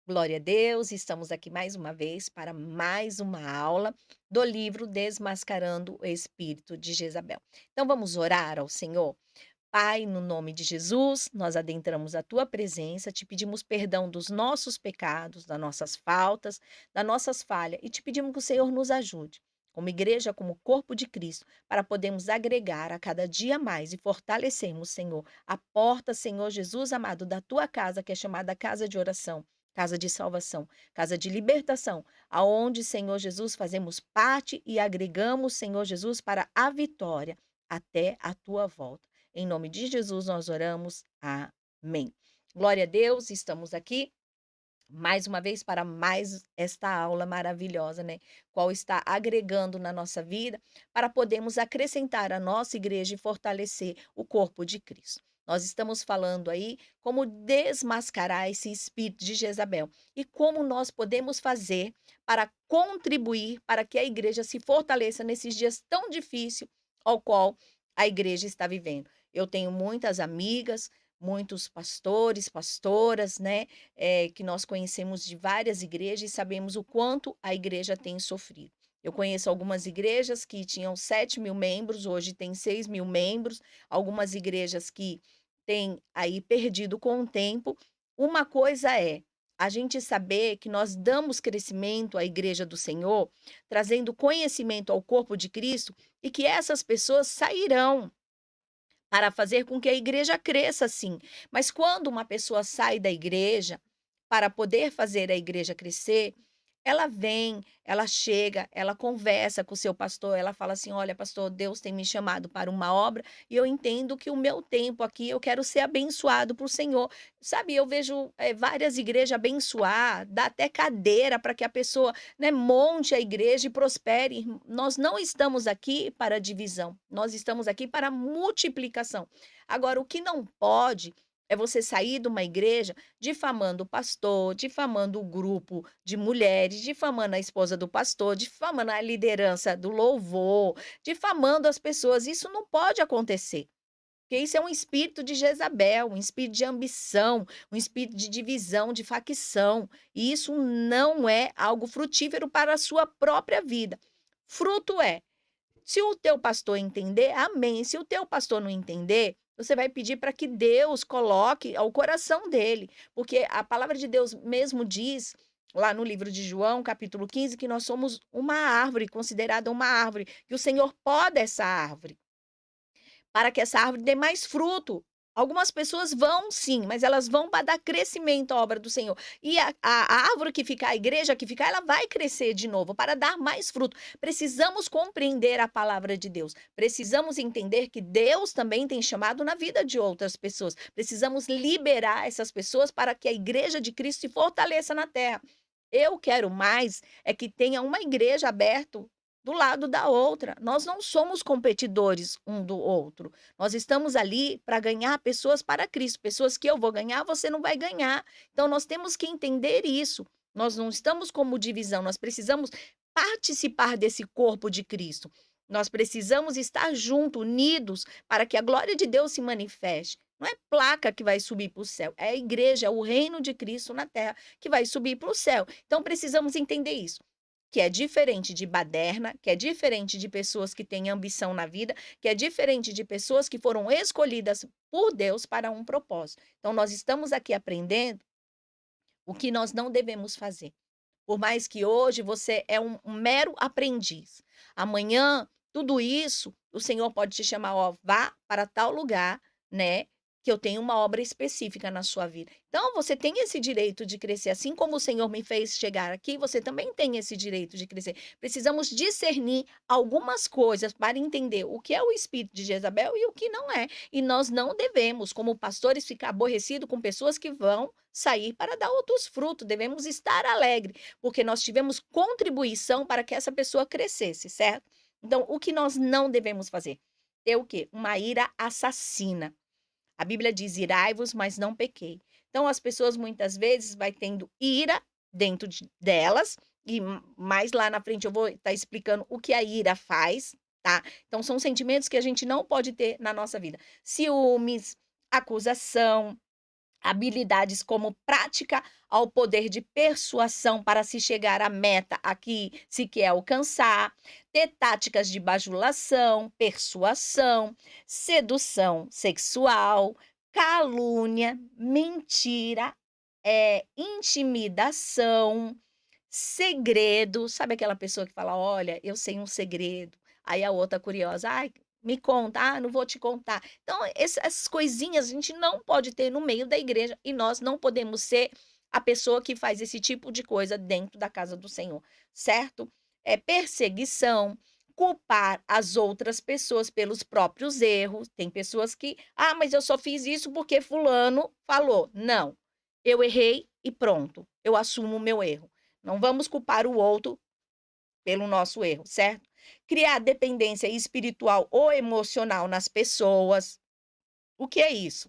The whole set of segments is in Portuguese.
Glória a Deus, estamos aqui mais uma vez para mais uma aula do livro Desmascarando o Espírito de Jezabel. Então vamos orar ao Senhor? Pai, no nome de Jesus, nós adentramos a tua presença, te pedimos perdão dos nossos pecados, das nossas faltas, das nossas falhas e te pedimos que o Senhor nos ajude, como igreja, como corpo de Cristo, para podermos agregar a cada dia mais e fortalecermos, Senhor, a porta, Senhor Jesus amado, da tua casa, que é chamada casa de oração. Casa de salvação, casa de libertação, aonde, Senhor Jesus, fazemos parte e agregamos, Senhor Jesus, para a vitória até a tua volta. Em nome de Jesus nós oramos. Amém. Glória a Deus, estamos aqui mais uma vez para mais esta aula maravilhosa, né? Qual está agregando na nossa vida para podermos acrescentar a nossa igreja e fortalecer o corpo de Cristo. Nós estamos falando aí como desmascarar esse espírito de Jezabel e como nós podemos fazer para contribuir para que a igreja se fortaleça nesses dias tão difíceis ao qual a igreja está vivendo. Eu tenho muitas amigas, muitos pastores, pastoras, né, que nós conhecemos de várias igrejas e sabemos o quanto a igreja tem sofrido. Eu conheço algumas igrejas que tinham 7.000 membros, hoje tem 6.000 membros, algumas igrejas que têm aí perdido com o tempo. Uma coisa é a gente saber que nós damos crescimento à igreja do Senhor, trazendo conhecimento ao corpo de Cristo e que essas pessoas sairão para fazer com que a igreja cresça sim. Mas quando uma pessoa sai da igreja para poder fazer a igreja crescer, ela vem, ela chega, ela conversa com o seu pastor, ela fala assim: "Olha, pastor, Deus tem me chamado para uma obra e eu entendo que o meu tempo aqui eu quero ser abençoado por Senhor". Sabe, eu vejo, várias igrejas abençoar, dá até cadeira para que a pessoa, né, monte a igreja e prospere. Nós não estamos aqui para divisão, nós estamos aqui para multiplicação. Agora, o que não pode é você sair de uma igreja difamando o pastor, difamando o grupo de mulheres, difamando a esposa do pastor, difamando a liderança do louvor, difamando as pessoas. Isso não pode acontecer. Porque isso é um espírito de Jezabel, um espírito de ambição, um espírito de divisão, de facção. E isso não é algo frutífero para a sua própria vida. Fruto é, se o teu pastor entender, amém. Se o teu pastor não entender, você vai pedir para que Deus coloque ao coração dele, porque a palavra de Deus mesmo diz, lá no livro de João, capítulo 15, que nós somos uma árvore, considerada uma árvore, que o Senhor poda essa árvore para que essa árvore dê mais fruto. Algumas pessoas vão sim, mas elas vão para dar crescimento à obra do Senhor. E a árvore que ficar, a igreja que ficar, ela vai crescer de novo para dar mais fruto. Precisamos compreender a palavra de Deus. Precisamos entender que Deus também tem chamado na vida de outras pessoas. Precisamos liberar essas pessoas para que a igreja de Cristo se fortaleça na terra. Eu quero mais é que tenha uma igreja aberta do lado da outra. Nós não somos competidores um do outro. Nós estamos ali para ganhar pessoas para Cristo. Pessoas que eu vou ganhar, você não vai ganhar. Então nós temos que entender isso. Nós não estamos como divisão, nós precisamos participar desse corpo de Cristo. Nós precisamos estar juntos, unidos, para que a glória de Deus se manifeste. Não é placa que vai subir para o céu, é a igreja, é o reino de Cristo na terra que vai subir para o céu. Então precisamos entender isso. Que é diferente de baderna, que é diferente de pessoas que têm ambição na vida, que é diferente de pessoas que foram escolhidas por Deus para um propósito. Então, nós estamos aqui aprendendo o que nós não devemos fazer. Por mais que hoje você é um mero aprendiz, amanhã tudo isso, o Senhor pode te chamar: "Ó, vá para tal lugar, né, que eu tenho uma obra específica na sua vida". Então você tem esse direito de crescer, assim como o Senhor me fez chegar aqui, você também tem esse direito de crescer. Precisamos discernir algumas coisas para entender o que é o espírito de Jezabel e o que não é. E nós não devemos, como pastores, ficar aborrecido com pessoas que vão sair para dar outros frutos, devemos estar alegre porque nós tivemos contribuição para que essa pessoa crescesse, certo? Então, o que nós não devemos fazer? Ter o quê? Uma ira assassina. A Bíblia diz: "Irai-vos, mas não pequei". Então, as pessoas muitas vezes vai tendo ira dentro delas, e mais lá na frente eu vou estar explicando o que a ira faz, tá? Então, são sentimentos que a gente não pode ter na nossa vida. Ciúmes, acusação, habilidades como prática ao poder de persuasão para se chegar à meta a que se quer alcançar, ter táticas de bajulação, persuasão, sedução sexual, calúnia, mentira, intimidação, segredo. Sabe aquela pessoa que fala: "Olha, eu sei um segredo", aí a outra curiosa: "Ai, me conta", "Ah, não vou te contar". Então essas coisinhas a gente não pode ter no meio da igreja e nós não podemos ser a pessoa que faz esse tipo de coisa dentro da casa do Senhor, certo? É perseguição, culpar as outras pessoas pelos próprios erros. Tem pessoas que: "Ah, mas eu só fiz isso porque fulano falou". Não, eu errei e pronto, eu assumo o meu erro. Não vamos culpar o outro pelo nosso erro, certo? Criar dependência espiritual ou emocional nas pessoas. O que é isso?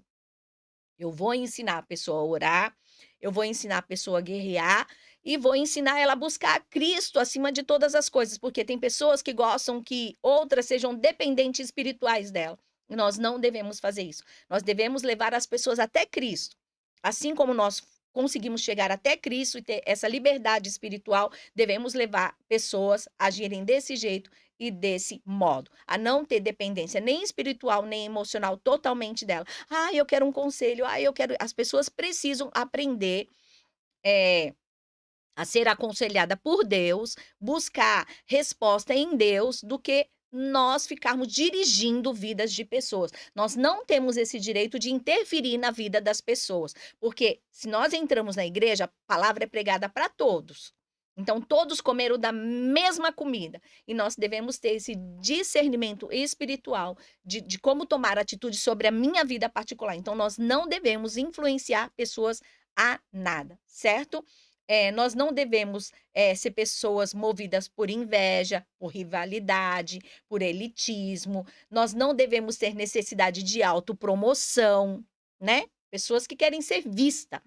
Eu vou ensinar a pessoa a orar, eu vou ensinar a pessoa a guerrear e vou ensinar ela a buscar Cristo acima de todas as coisas, porque tem pessoas que gostam que outras sejam dependentes espirituais dela. E nós não devemos fazer isso. Nós devemos levar as pessoas até Cristo. Assim como nós conseguimos chegar até Cristo e ter essa liberdade espiritual, devemos levar pessoas a agirem desse jeito e desse modo, a não ter dependência nem espiritual nem emocional totalmente dela. Ah, eu quero um conselho. Ah, eu quero. As pessoas precisam aprender eh, a ser aconselhada por Deus, buscar resposta em Deus, do que nós ficarmos dirigindo vidas de pessoas. Nós não temos esse direito de interferir na vida das pessoas, porque se nós entramos na igreja, a palavra é pregada para todos. Então, todos comeram da mesma comida. E nós devemos ter esse discernimento espiritual de como tomar atitude sobre a minha vida particular. Então, nós não devemos influenciar pessoas a nada, certo? Nós não devemos, ser pessoas movidas por inveja, por rivalidade, por elitismo. Nós não devemos ter necessidade de autopromoção, né. Pessoas que querem ser vista.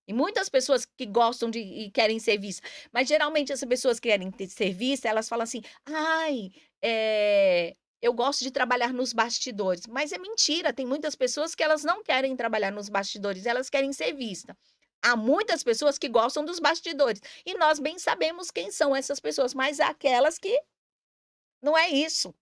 E muitas pessoas que gostam de e querem ser vista, mas geralmente essas pessoas que querem ser vista, elas falam assim: "Ai, eu gosto de trabalhar nos bastidores", mas é mentira, tem muitas pessoas que elas não querem trabalhar nos bastidores, elas querem ser vista. Há muitas pessoas que gostam dos bastidores, e nós bem sabemos quem são essas pessoas, mas há aquelas que não é isso.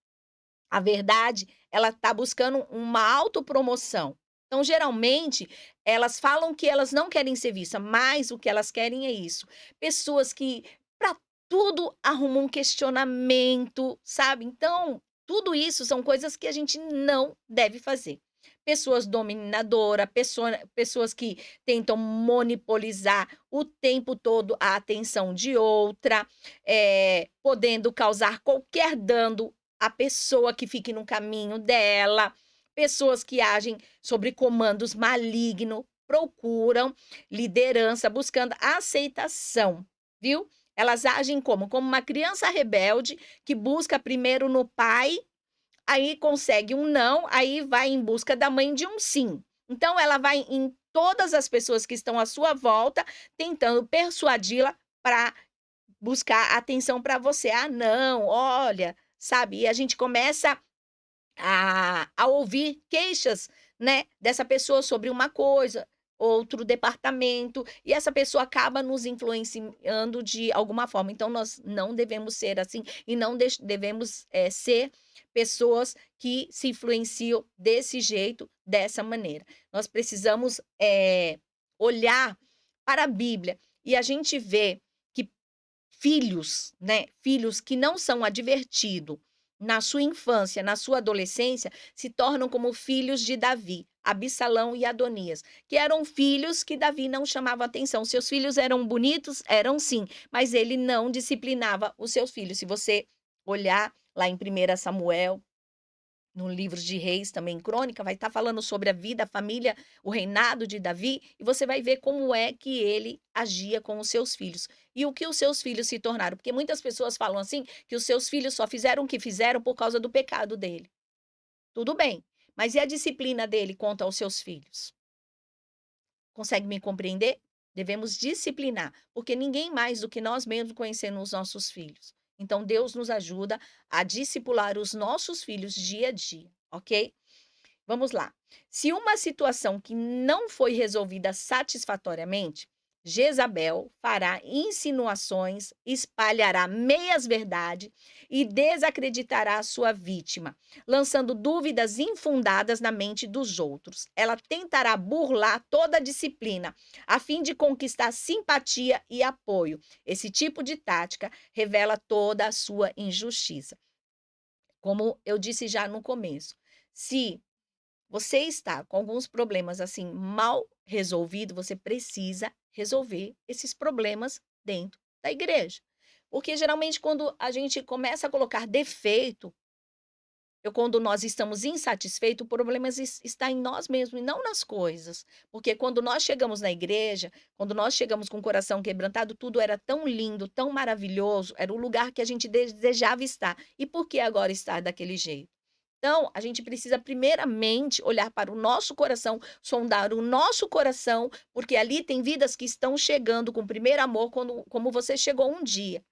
A verdade, ela está buscando uma autopromoção. Então, geralmente, elas falam que elas não querem ser vistas, mas o que elas querem é isso. Pessoas que para tudo arrumam um questionamento, sabe. Então, tudo isso são coisas que a gente não deve fazer. Pessoas dominadora, pessoas que tentam monopolizar o tempo todo a atenção de outra, podendo causar qualquer dano a pessoa que fique no caminho dela, pessoas que agem sobre comandos maligno, procuram liderança buscando aceitação, viu? Elas agem como? Como uma criança rebelde que busca primeiro no pai, aí consegue um não, aí vai em busca da mãe de um sim. Então ela vai em todas as pessoas que estão à sua volta, tentando persuadi-la para buscar atenção para você. "Ah, não, olha", sabe, e a gente começa a ouvir queixas, né, dessa pessoa sobre uma coisa, outro departamento, e essa pessoa acaba nos influenciando de alguma forma. Então nós não devemos ser assim e não devemos, ser pessoas que se influenciam desse jeito, dessa maneira. Nós precisamos, olhar para a Bíblia e a gente vê que filhos, né, filhos que não são advertidos na sua infância, na sua adolescência, se tornam como filhos de Davi, Absalão e Adonias, que eram filhos que Davi não chamava atenção. Seus filhos eram bonitos? Eram sim, mas ele não disciplinava os seus filhos. Se você olhar lá em 1 Samuel, no livro de Reis, também Crônica, vai estar falando sobre a vida, a família, o reinado de Davi, e você vai ver como é que ele agia com os seus filhos. E o que os seus filhos se tornaram, porque muitas pessoas falam assim, que os seus filhos só fizeram o que fizeram por causa do pecado dele. Tudo bem, mas e a disciplina dele quanto aos seus filhos? Consegue me compreender? Devemos disciplinar, porque ninguém mais do que nós mesmos conhecemos os nossos filhos. Então Deus nos ajuda a discipular os nossos filhos dia a dia, ok? Vamos lá. Se uma situação que não foi resolvida satisfatoriamente, Jezabel fará insinuações, espalhará meias-verdades e desacreditará a sua vítima, lançando dúvidas infundadas na mente dos outros. Ela tentará burlar toda a disciplina, a fim de conquistar simpatia e apoio. Esse tipo de tática revela toda a sua injustiça. Como eu disse já no começo, se você está com alguns problemas, assim, mal resolvido, você precisa resolver esses problemas dentro da igreja. Porque geralmente quando a gente começa a colocar defeito, ou quando nós estamos insatisfeitos, o problema está em nós mesmos e não nas coisas. Porque quando nós chegamos na igreja, quando nós chegamos com o coração quebrantado, tudo era tão lindo, tão maravilhoso, era o lugar que a gente desejava estar. E por que agora estar daquele jeito? Então, a gente precisa primeiramente olhar para o nosso coração, sondar o nosso coração, porque ali tem vidas que estão chegando com o primeiro amor quando como você chegou um dia.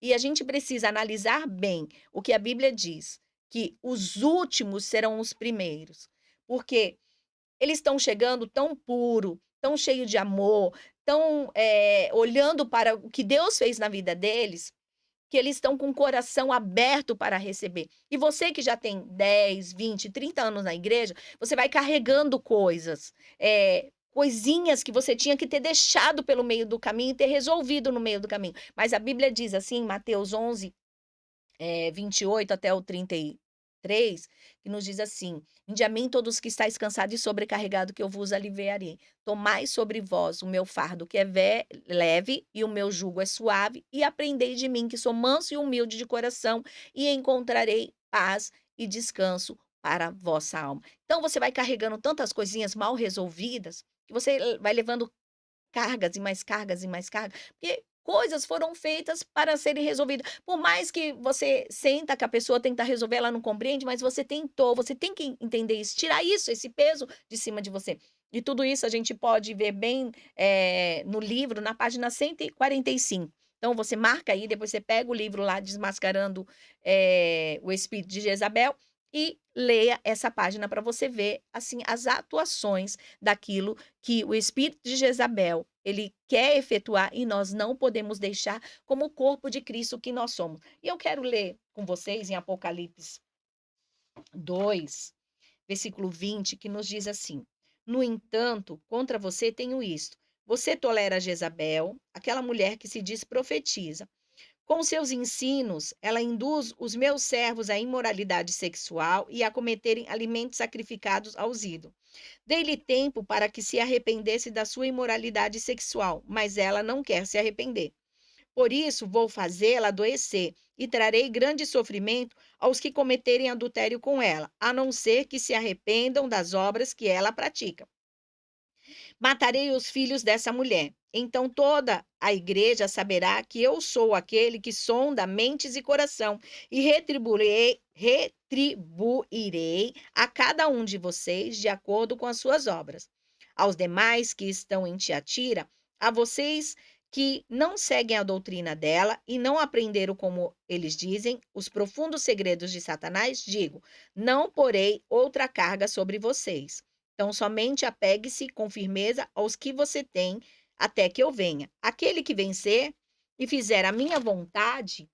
E a gente precisa analisar bem o que a Bíblia diz, que os últimos serão os primeiros, porque eles estão chegando tão puro, tão cheio de amor, tão, olhando para o que Deus fez na vida deles, que eles estão com o coração aberto para receber. E você que já tem 10, 20, 30 anos na igreja, você vai carregando coisas, coisinhas que você tinha que ter deixado pelo meio do caminho e ter resolvido no meio do caminho. Mas a Bíblia diz assim, em Mateus 11, 28 até o 33, que nos diz assim: "Vinde a mim todos que estáis cansados e sobrecarregados, que eu vos aliviarei. Tomai sobre vós o meu fardo, que é leve, e o meu jugo é suave, e aprendei de mim, que sou manso e humilde de coração, e encontrarei paz e descanso para a vossa alma." Então você vai carregando tantas coisinhas mal resolvidas, que você vai levando cargas e mais cargas e mais cargas, porque coisas foram feitas para serem resolvidas. Por mais que você senta que a pessoa tenta resolver, ela não compreende, mas você tentou, você tem que entender isso, tirar isso, esse peso de cima de você. E tudo isso a gente pode ver bem, no livro, na página 145. Então você marca aí, depois você pega o livro lá, Desmascarando, o Espírito de Jezabel, e leia essa página para você ver, assim, as atuações daquilo que o espírito de Jezabel, ele quer efetuar e nós não podemos deixar como o corpo de Cristo que nós somos. E eu quero ler com vocês em Apocalipse 2, versículo 20, que nos diz assim: "No entanto, contra você tenho isto: você tolera Jezabel, aquela mulher que se diz profetiza. Com seus ensinos, ela induz os meus servos à imoralidade sexual e a cometerem alimentos sacrificados aos ídolos. Dei-lhe tempo para que se arrependesse da sua imoralidade sexual, mas ela não quer se arrepender. Por isso vou fazê-la adoecer e trarei grande sofrimento aos que cometerem adultério com ela, a não ser que se arrependam das obras que ela pratica. Matarei os filhos dessa mulher. Então toda a igreja saberá que eu sou aquele que sonda mentes e coração, e retribuirei a cada um de vocês de acordo com as suas obras. Aos demais que estão em Tiatira, a vocês que não seguem a doutrina dela e não aprenderam, como eles dizem, os profundos segredos de Satanás, digo: não porei outra carga sobre vocês. Então, somente apegue-se com firmeza aos que você tem, até que eu venha. Aquele que vencer e fizer a minha vontade,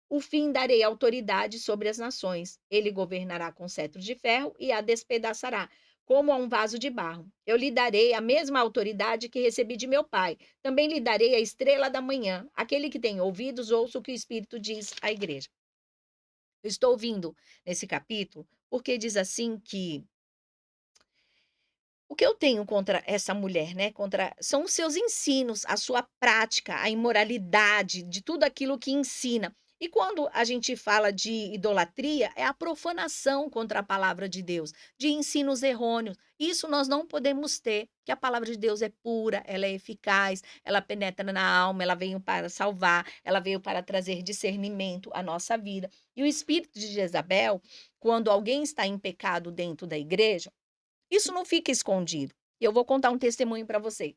o fim darei autoridade sobre as nações. Ele governará com cetro de ferro e a despedaçará, como a um vaso de barro. Eu lhe darei a mesma autoridade que recebi de meu Pai. Também lhe darei a estrela da manhã. Aquele que tem ouvidos, ouça o que o Espírito diz à igreja. Eu estou ouvindo nesse capítulo porque diz assim que o que eu tenho contra essa mulher, né, contra são os seus ensinos, a sua prática, a imoralidade de tudo aquilo que ensina. E quando a gente fala de idolatria, é a profanação contra a palavra de Deus, de ensinos errôneos. Isso nós não podemos ter, que a palavra de Deus é pura, ela é eficaz, ela penetra na alma, ela veio para salvar, ela veio para trazer discernimento à nossa vida. E o espírito de Jezabel, quando alguém está em pecado dentro da igreja, isso não fica escondido. E eu vou contar um testemunho para você.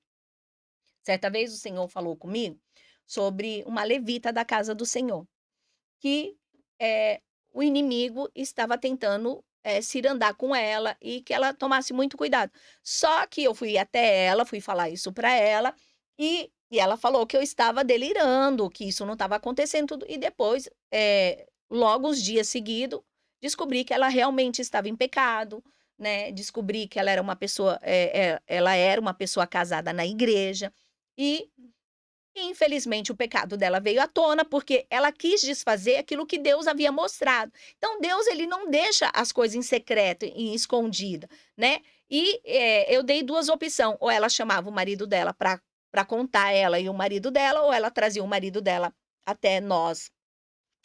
Certa vez o Senhor falou comigo sobre uma levita da casa do Senhor, que o inimigo estava tentando cirandar com ela e que ela tomasse muito cuidado. Só que eu fui até ela, fui falar isso para ela, e ela falou que eu estava delirando, que isso não estava acontecendo tudo, e depois, logo uns dias seguido, descobri que ela realmente estava em pecado, né, descobri que ela era uma pessoa, ela era uma pessoa casada na igreja, e infelizmente o pecado dela veio à tona, porque ela quis desfazer aquilo que Deus havia mostrado. Então Deus, ele não deixa as coisas em secreto, em escondida, né. E, eu dei 2 opção, ou ela chamava o marido dela para contar, ela e o marido dela, ou ela trazia o marido dela até nós,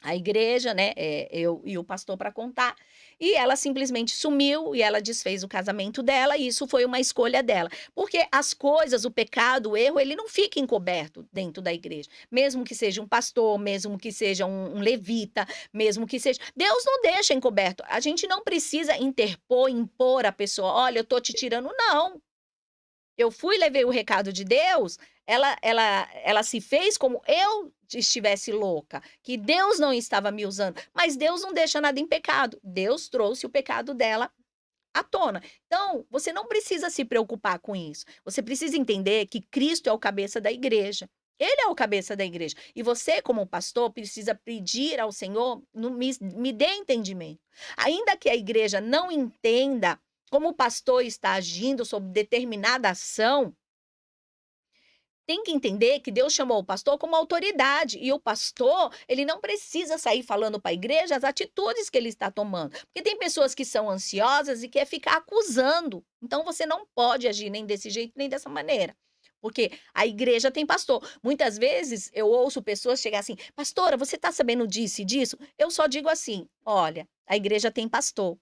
a igreja, né, eu e o pastor para contar, e ela simplesmente sumiu e ela desfez o casamento dela e isso foi uma escolha dela. Porque as coisas, o pecado, o erro, ele não fica encoberto dentro da igreja, mesmo que seja um pastor, mesmo que seja um levita, mesmo que seja Deus não deixa encoberto, a gente não precisa interpor, impor à pessoa: "Olha, eu tô te tirando", não. Eu fui, levei o recado de Deus, ela se fez como eu estivesse louca, que Deus não estava me usando, mas Deus não deixa nada em pecado, Deus trouxe o pecado dela à tona. Então, você não precisa se preocupar com isso, você precisa entender que Cristo é o cabeça da igreja, Ele é o cabeça da igreja, e você como pastor precisa pedir ao Senhor, no me dê entendimento. Ainda que a igreja não entenda como o pastor está agindo sobre determinada ação, tem que entender que Deus chamou o pastor como autoridade, e o pastor, ele não precisa sair falando para a igreja as atitudes que ele está tomando, porque tem pessoas que são ansiosas e quer ficar acusando, então você não pode agir nem desse jeito, nem dessa maneira. Porque a igreja tem pastor. Muitas vezes eu ouço pessoas chegar assim: "Pastora, você está sabendo disso e disso?" Eu só digo assim: "Olha, a igreja tem pastor".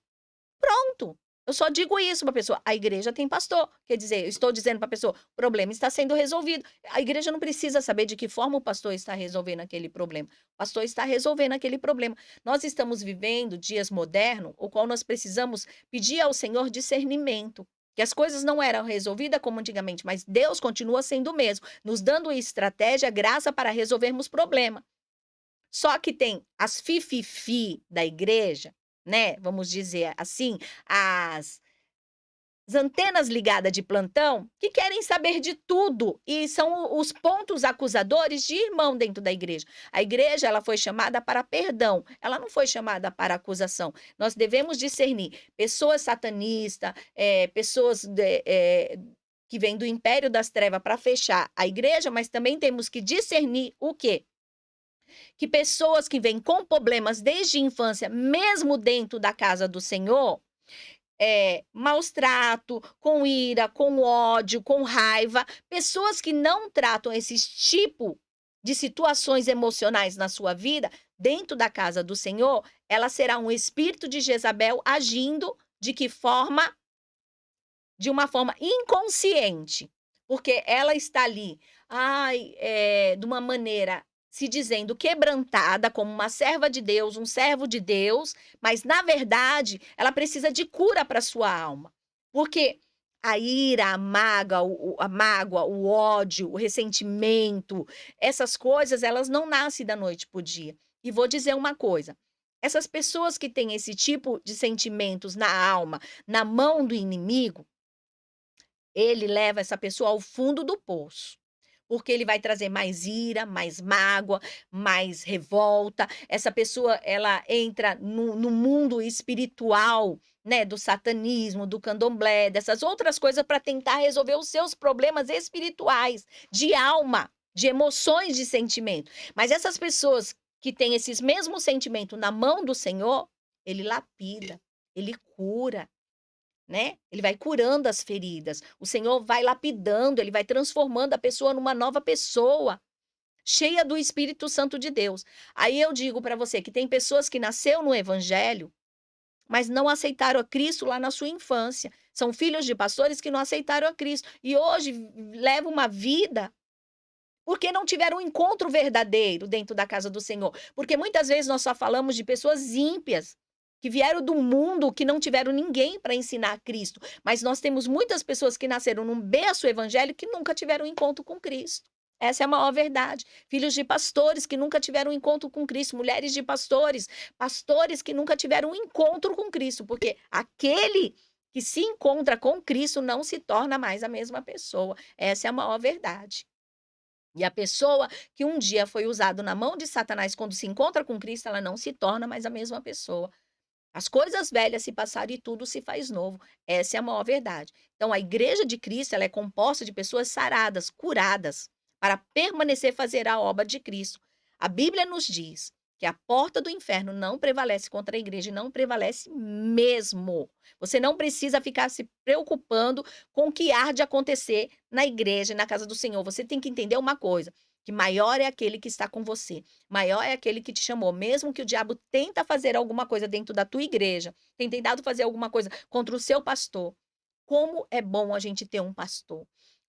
Pronto, eu só digo isso pra pessoa, a igreja tem pastor, quer dizer, eu estou dizendo pra pessoa, o problema está sendo resolvido. A igreja não precisa saber de que forma o pastor está resolvendo aquele problema, o pastor está resolvendo aquele problema. Nós estamos vivendo dias modernos, o qual nós precisamos pedir ao Senhor discernimento, que as coisas não eram resolvidas como antigamente, mas Deus continua sendo o mesmo, nos dando estratégia, graça para resolvermos problema. Só que tem as fififi da igreja, né, vamos dizer assim, as antenas ligadas de plantão, que querem saber de tudo e são os pontos acusadores de irmão dentro da igreja. A igreja, ela foi chamada para perdão, ela não foi chamada para acusação. Nós devemos discernir pessoas satanistas, pessoas que vêm do império das trevas para fechar a igreja, mas também temos que discernir o quê? Que pessoas que vêm com problemas desde a infância, mesmo dentro da casa do Senhor, maus trato, com ira, com ódio, com raiva, pessoas que não tratam esses tipo de situações emocionais na sua vida, dentro da casa do Senhor, ela será um espírito de Jezabel agindo de que forma? De uma forma inconsciente, porque ela está ali, ai, de uma maneira se dizendo quebrantada como uma serva de Deus, um servo de Deus, mas na verdade ela precisa de cura para sua alma, porque a ira, a mágoa, o ódio, o ressentimento, essas coisas elas não nascem da noite para o dia. E vou dizer uma coisa, essas pessoas que têm esse tipo de sentimentos na alma, na mão do inimigo, ele leva essa pessoa ao fundo do poço, porque ele vai trazer mais ira, mais mágoa, mais revolta. Essa pessoa, ela entra no mundo espiritual, né, do satanismo, do candomblé, dessas outras coisas para tentar resolver os seus problemas espirituais, de alma, de emoções, de sentimento. Mas essas pessoas que têm esses mesmos sentimentos na mão do Senhor, ele lapida, ele cura. Né, ele vai curando as feridas, o Senhor vai lapidando, ele vai transformando a pessoa numa nova pessoa, cheia do Espírito Santo de Deus. Aí eu digo para você que tem pessoas que nasceu no evangelho, mas não aceitaram a Cristo lá na sua infância, são filhos de pastores que não aceitaram a Cristo, e hoje levam uma vida, porque não tiveram um encontro verdadeiro dentro da casa do Senhor, porque muitas vezes nós só falamos de pessoas ímpias, que vieram do mundo, que não tiveram ninguém para ensinar a Cristo, mas nós temos muitas pessoas que nasceram num berço evangélico que nunca tiveram um encontro com Cristo. Essa é a maior verdade. Filhos de pastores que nunca tiveram um encontro com Cristo, mulheres de pastores, pastores que nunca tiveram um encontro com Cristo, porque aquele que se encontra com Cristo não se torna mais a mesma pessoa. Essa é a maior verdade. E a pessoa que um dia foi usado na mão de Satanás, quando se encontra com Cristo, ela não se torna mais a mesma pessoa. As coisas velhas se passaram e tudo se faz novo. Essa é a maior verdade. Então, a igreja de Cristo, ela é composta de pessoas saradas, curadas, para permanecer fazer a obra de Cristo. A Bíblia nos diz que a porta do inferno não prevalece contra a igreja e não prevalece mesmo. Você não precisa ficar se preocupando com o que há de acontecer na igreja e na casa do Senhor. Você tem que entender uma coisa, que maior é aquele que está com você. Maior é aquele que te chamou, mesmo que o diabo tenta fazer alguma coisa dentro da tua igreja, tem tentado fazer alguma coisa contra o seu pastor. Como é bom a gente ter um pastor.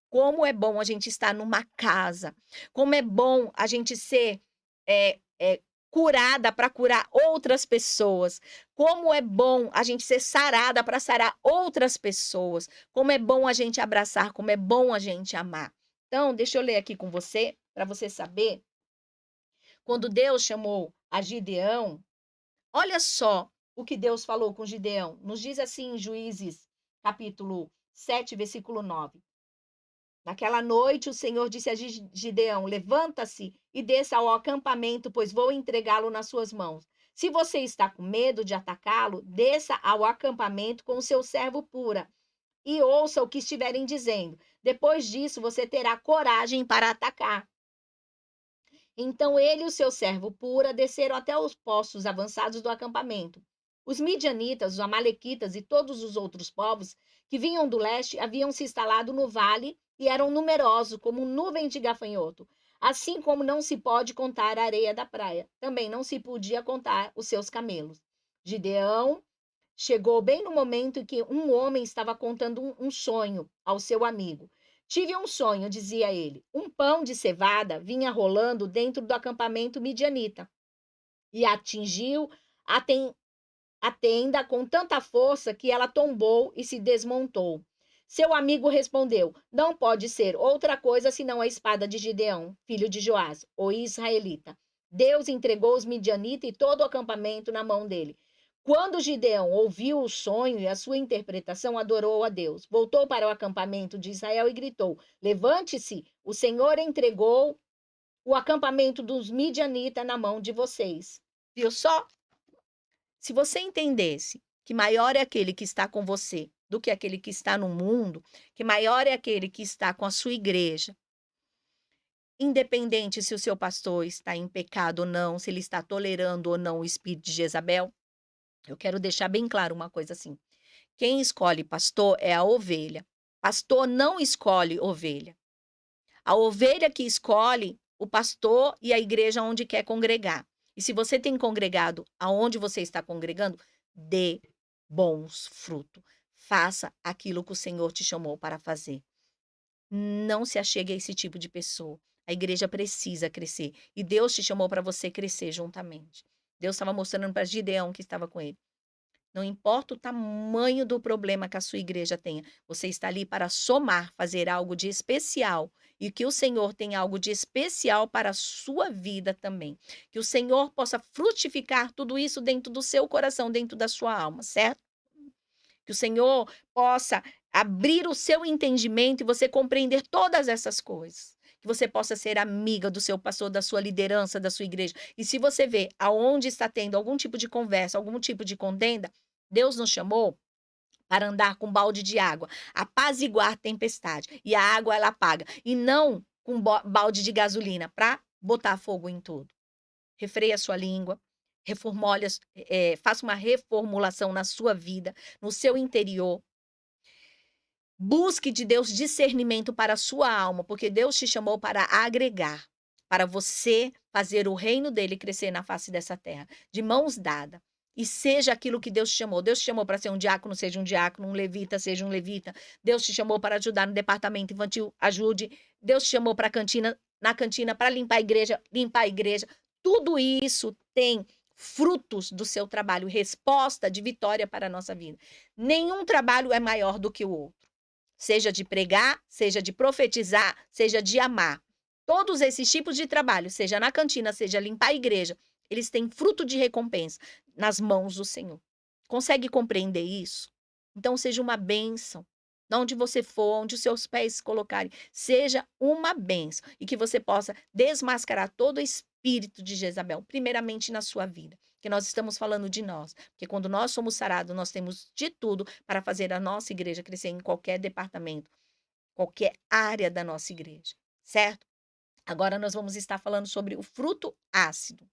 Como é bom a gente estar numa casa. Como é bom a gente ser curada para curar outras pessoas. Como é bom a gente ser sarada para sarar outras pessoas. Como é bom a gente abraçar, como é bom a gente amar. Então, deixa eu ler aqui com você, para você saber quando Deus chamou a Gideão, olha só o que Deus falou com Gideão. Nos diz assim em Juízes, capítulo 7, versículo 9. Naquela noite o Senhor disse a Gideão: Levanta-se e desça ao acampamento, pois vou entregá-lo nas suas mãos. Se você está com medo de atacá-lo, desça ao acampamento com o seu servo Pura e ouça o que estiverem dizendo. Depois disso, você terá coragem para atacar. Então ele e o seu servo Pura desceram até os postos avançados do acampamento. Os midianitas, os amalequitas e todos os outros povos que vinham do leste haviam se instalado no vale e eram numerosos como nuvem de gafanhoto. Assim como não se pode contar a areia da praia, também não se podia contar os seus camelos. Gideão chegou bem no momento em que um homem estava contando um sonho ao seu amigo. Tive um sonho, dizia ele. Um pão de cevada vinha rolando dentro do acampamento midianita e atingiu a, a tenda com tanta força que ela tombou e se desmontou. Seu amigo respondeu: Não pode ser outra coisa senão a espada de Gideão, filho de Joás, o israelita. Deus entregou os midianitas e todo o acampamento na mão dele. Quando Gideão ouviu o sonho e a sua interpretação, adorou a Deus. Voltou para o acampamento de Israel e gritou: Levante-se, o Senhor entregou o acampamento dos midianitas na mão de vocês. Viu só? Se você entendesse que maior é aquele que está com você do que aquele que está no mundo, que maior é aquele que está com a sua igreja, independente se o seu pastor está em pecado ou não, se ele está tolerando ou não o espírito de Jezabel, eu quero deixar bem claro uma coisa assim: quem escolhe pastor é a ovelha. Pastor não escolhe ovelha. A ovelha que escolhe o pastor e a igreja onde quer congregar. E se você tem congregado aonde você está congregando, dê bons frutos. Faça aquilo que o Senhor te chamou para fazer. Não se achegue a esse tipo de pessoa. A igreja precisa crescer. E Deus te chamou para você crescer juntamente. Deus estava mostrando para Gideão que estava com ele. Não importa o tamanho do problema que a sua igreja tenha, você está ali para somar, fazer algo de especial e que o Senhor tem algo de especial para a sua vida também. Que o Senhor possa frutificar tudo isso dentro do seu coração, dentro da sua alma, certo? Que o Senhor possa abrir o seu entendimento e você compreender todas essas coisas. Que você possa ser amiga do seu pastor, da sua liderança, da sua igreja. E se você vê aonde está tendo algum tipo de conversa, algum tipo de contenda, Deus nos chamou para andar com balde de água, apaziguar a tempestade. E a água ela apaga. E não com balde de gasolina para botar fogo em tudo. Refreia a sua língua, reformule, faça uma reformulação na sua vida, no seu interior. Busque de Deus discernimento para a sua alma, porque Deus te chamou para agregar, para você fazer o reino dele crescer na face dessa terra, de mãos dadas. E seja aquilo que Deus te chamou. Deus te chamou para ser um diácono, seja um diácono, um levita, seja um levita. Deus te chamou para ajudar no departamento infantil, ajude. Deus te chamou para a cantina, na cantina, para limpar a igreja, limpar a igreja. Tudo isso tem frutos do seu trabalho, resposta de vitória para a nossa vida. Nenhum trabalho é maior do que o outro. Seja de pregar, seja de profetizar, seja de amar. Todos esses tipos de trabalho, seja na cantina, seja limpar a igreja, eles têm fruto de recompensa nas mãos do Senhor. Consegue compreender isso? Então seja uma bênção. Onde você for, onde os seus pés se colocarem, seja uma bênção e que você possa desmascarar todo o espírito de Jezabel, primeiramente na sua vida, que nós estamos falando de nós, porque quando nós somos sarados, nós temos de tudo para fazer a nossa igreja crescer em qualquer departamento, qualquer área da nossa igreja, certo? Agora nós vamos estar falando sobre o fruto ácido.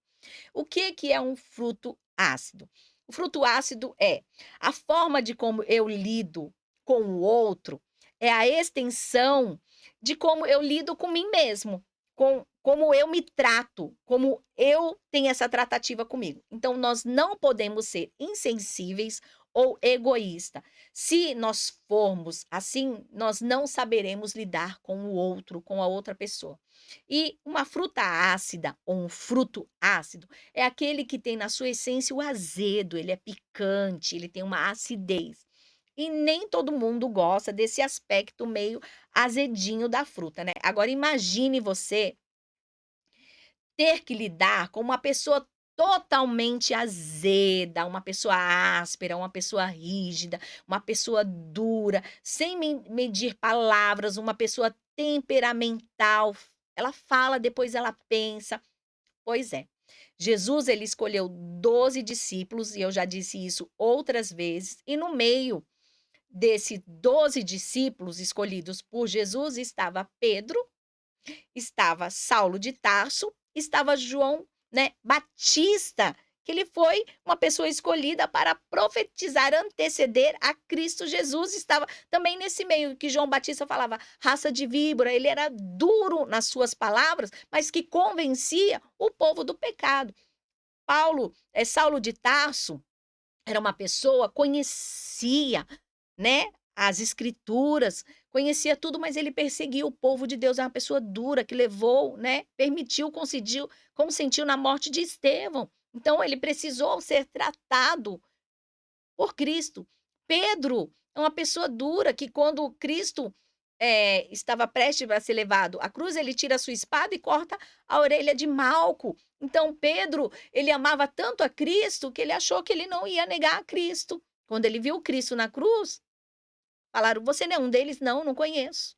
O que que é um fruto ácido? O fruto ácido é a forma de como eu lido com o outro, é a extensão de como eu lido com mim mesmo, com como eu me trato, como eu tenho essa tratativa comigo. Então nós não podemos ser insensíveis ou egoísta. Se nós formos assim, nós não saberemos lidar com o outro, com a outra pessoa. E uma fruta ácida ou um fruto ácido é aquele que tem na sua essência o azedo, ele é picante, ele tem uma acidez. E nem todo mundo gosta desse aspecto meio azedinho da fruta, né. Agora imagine você ter que lidar com uma pessoa totalmente azeda, uma pessoa áspera, uma pessoa rígida, uma pessoa dura, sem medir palavras, uma pessoa temperamental. Ela fala, depois ela pensa. Pois é. Jesus ele escolheu 12 discípulos, e eu já disse isso outras vezes, e no meio desse 12 discípulos escolhidos por Jesus estava Pedro, estava Saulo de Tarso, estava João, né, Batista, que ele foi uma pessoa escolhida para profetizar, anteceder a Cristo Jesus, estava também nesse meio que João Batista falava raça de víbora, ele era duro nas suas palavras, mas que convencia o povo do pecado. Saulo de Tarso era uma pessoa, conhecia, né, as escrituras, conhecia tudo, mas ele perseguia o povo de Deus, é uma pessoa dura que levou, né, permitiu, concediu consentiu na morte de Estevão. Então ele precisou ser tratado por Cristo. Pedro é uma pessoa dura que quando Cristo, estava prestes a ser levado à cruz, ele tira a sua espada e corta a orelha de Malco. Então Pedro, ele amava tanto a Cristo que ele achou que ele não ia negar a Cristo. Quando ele viu Cristo na cruz, falaram: "Você não é um deles?" "Não, não conheço".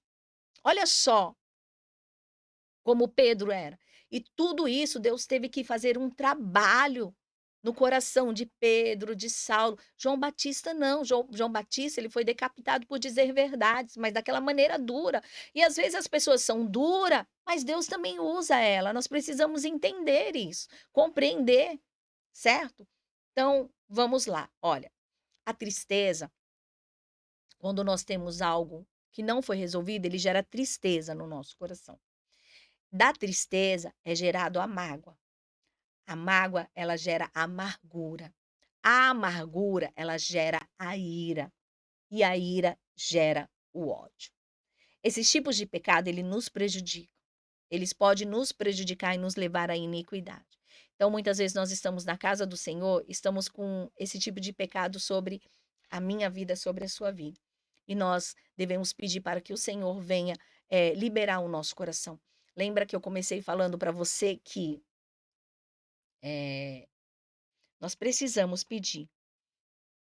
Olha só como Pedro era. E tudo isso Deus teve que fazer um trabalho no coração de Pedro, de Saulo. João Batista não, João Batista ele foi decapitado por dizer verdades, mas daquela maneira dura. E às vezes as pessoas são duras, mas Deus também usa ela. Nós precisamos entender isso, compreender, certo? Então, vamos lá. Olha, a tristeza, quando nós temos algo que não foi resolvido, ele gera tristeza no nosso coração. Da tristeza é gerado a mágoa. A mágoa, ela gera amargura. A amargura, ela gera a ira. E a ira gera o ódio. Esses tipos de pecado, ele nos prejudicam. Eles podem nos prejudicar e nos levar à iniquidade. Então, muitas vezes nós estamos na casa do Senhor, estamos com esse tipo de pecado sobre a minha vida, sobre a sua vida. E nós devemos pedir para que o Senhor venha, liberar o nosso coração. Lembra que eu comecei falando para você que, eh, nós precisamos pedir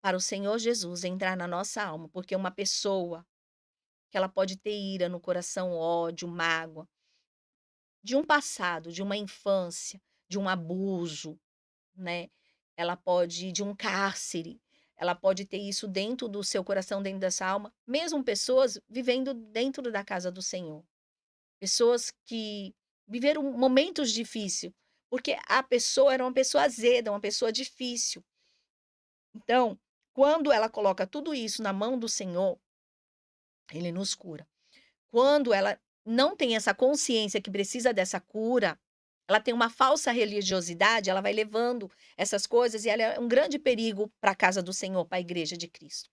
para o Senhor Jesus entrar na nossa alma, porque uma pessoa que ela pode ter ira no coração, ódio, mágoa, de um passado, de uma infância, de um abuso, né, ela pode de um cárcere, ela pode ter isso dentro do seu coração, dentro dessa alma, mesmo pessoas vivendo dentro da casa do Senhor. Pessoas que viveram momentos difíceis, porque a pessoa era uma pessoa azeda, uma pessoa difícil. Então, quando ela coloca tudo isso na mão do Senhor, ele nos cura. Quando ela não tem essa consciência que precisa dessa cura, ela tem uma falsa religiosidade, ela vai levando essas coisas e ela é um grande perigo para a casa do Senhor, para a igreja de Cristo.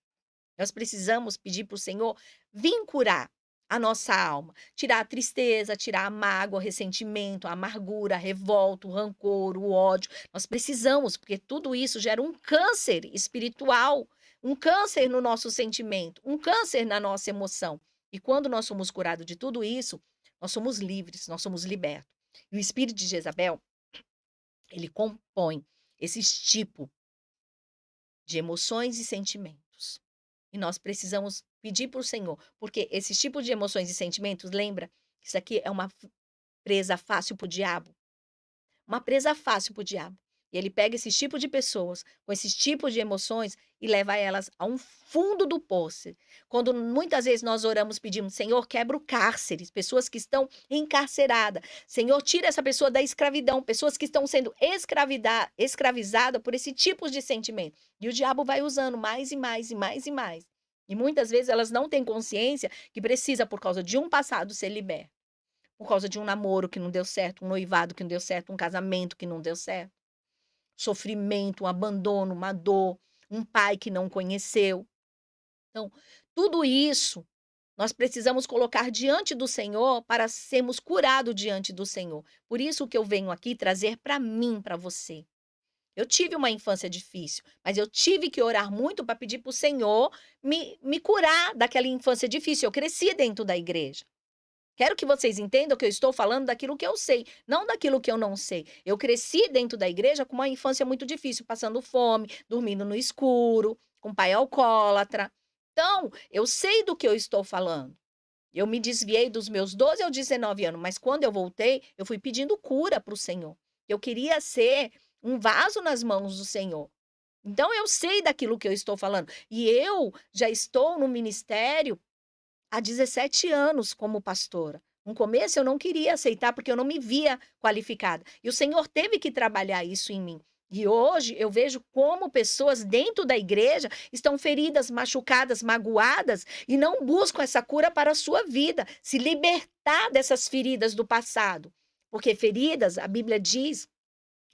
Nós precisamos pedir para o Senhor vir curar a nossa alma, tirar a tristeza, tirar a mágoa, o ressentimento, a amargura, a revolta, o rancor, o ódio. Nós precisamos, porque tudo isso gera um câncer espiritual, um câncer no nosso sentimento, um câncer na nossa emoção. E quando nós somos curados de tudo isso, Nós somos livres, nós somos libertos. E o espírito de Jezabel, ele compõe esses tipos de emoções e sentimentos. E nós precisamos pedir para o Senhor, porque esses tipos de emoções e sentimentos, lembra, que isso aqui é uma presa fácil para o diabo. Uma presa fácil para o diabo. E ele pega esses tipos de pessoas, com esses tipos de emoções e leva elas a um fundo do poço. Quando muitas vezes nós oramos pedindo: "Senhor, quebra o cárceres", pessoas que estão encarceradas. "Senhor, tira essa pessoa da escravidão", pessoas que estão sendo escravizadas por esse tipo de sentimento. E o diabo vai usando mais e mais e mais e mais. E muitas vezes elas não têm consciência que precisa, por causa de um passado, ser liberta. Por causa de um namoro que não deu certo, um noivado que não deu certo, um casamento que não deu certo, sofrimento, um abandono, uma dor, um pai que não conheceu. Então, tudo isso nós precisamos colocar diante do Senhor para sermos curados diante do Senhor. Por isso que eu venho aqui trazer para mim, para você. Eu tive uma infância difícil, mas eu tive que orar muito para pedir para o Senhor me curar daquela infância difícil. Eu cresci dentro da igreja. Quero que vocês entendam que eu estou falando daquilo que eu sei, não daquilo que eu não sei. Eu cresci dentro da igreja com uma infância muito difícil, passando fome, dormindo no escuro, com pai alcoólatra. Então, eu sei do que eu estou falando. Eu me desviei dos meus 12 aos 19 anos, mas quando eu voltei, eu fui pedindo cura para o Senhor. Eu queria ser um vaso nas mãos do Senhor. Então, eu sei daquilo que eu estou falando. E eu já estou no ministério há 17 anos como pastora. No começo eu não queria aceitar, porque eu não me via qualificada. E o Senhor teve que trabalhar isso em mim. E hoje eu vejo como pessoas dentro da igreja estão feridas, machucadas, magoadas e não buscam essa cura para a sua vida, se libertar dessas feridas do passado. Porque feridas, a Bíblia diz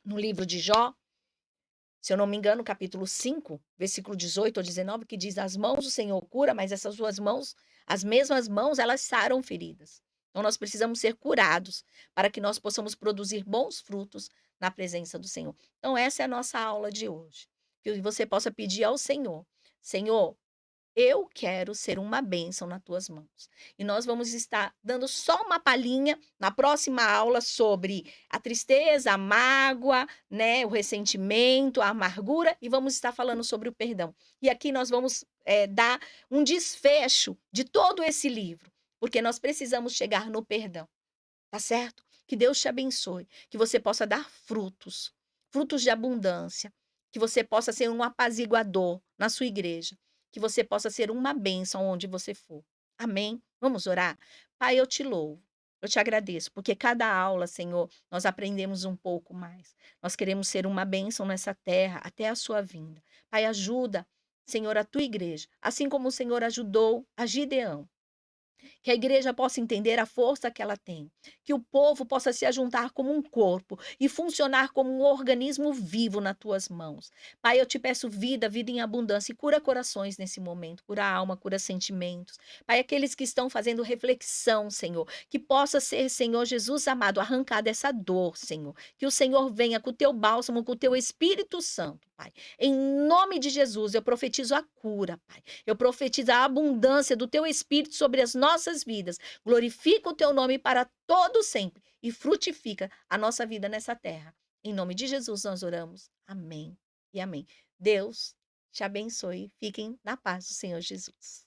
no livro de Jó, se eu não me engano, capítulo 5, versículo 18 ou 19, que diz: "As mãos do Senhor cura, mas essas suas mãos, as mesmas mãos, elas saram feridas". Então nós precisamos ser curados, para que nós possamos produzir bons frutos na presença do Senhor. Então essa é a nossa aula de hoje, que você possa pedir ao Senhor: "Senhor, eu quero ser uma bênção nas tuas mãos". E nós vamos estar dando só uma palhinha na próxima aula sobre a tristeza, a mágoa, né, o ressentimento, a amargura, e vamos estar falando sobre o perdão. E aqui nós vamos, dar um desfecho de todo esse livro, porque nós precisamos chegar no perdão, tá certo? Que Deus te abençoe, que você possa dar frutos, frutos de abundância, que você possa ser um apaziguador na sua igreja, que você possa ser uma bênção onde você for. Amém? Vamos orar? Pai, eu te louvo, eu te agradeço, porque cada aula, Senhor, nós aprendemos um pouco mais. Nós queremos ser uma bênção nessa terra até a sua vinda. Pai, ajuda, Senhor, a tua igreja, assim como o Senhor ajudou a Gideão. Que a igreja possa entender a força que ela tem, que o povo possa se ajuntar como um corpo e funcionar como um organismo vivo nas tuas mãos. Pai, eu te peço vida, vida em abundância, e cura corações nesse momento, cura a alma, cura sentimentos. Pai, aqueles que estão fazendo reflexão, Senhor, que possa ser, Senhor Jesus amado, arrancada essa dor, Senhor. Que o Senhor venha com o teu bálsamo, com o teu Espírito Santo, Pai. Em nome de Jesus, eu profetizo a cura, Pai. Eu profetizo a abundância do teu Espírito sobre as nossas vidas. Glorifica o teu nome para todo sempre e frutifica a nossa vida nessa terra. Em nome de Jesus nós oramos. Amém e amém. Deus te abençoe. Fiquem na paz do Senhor Jesus.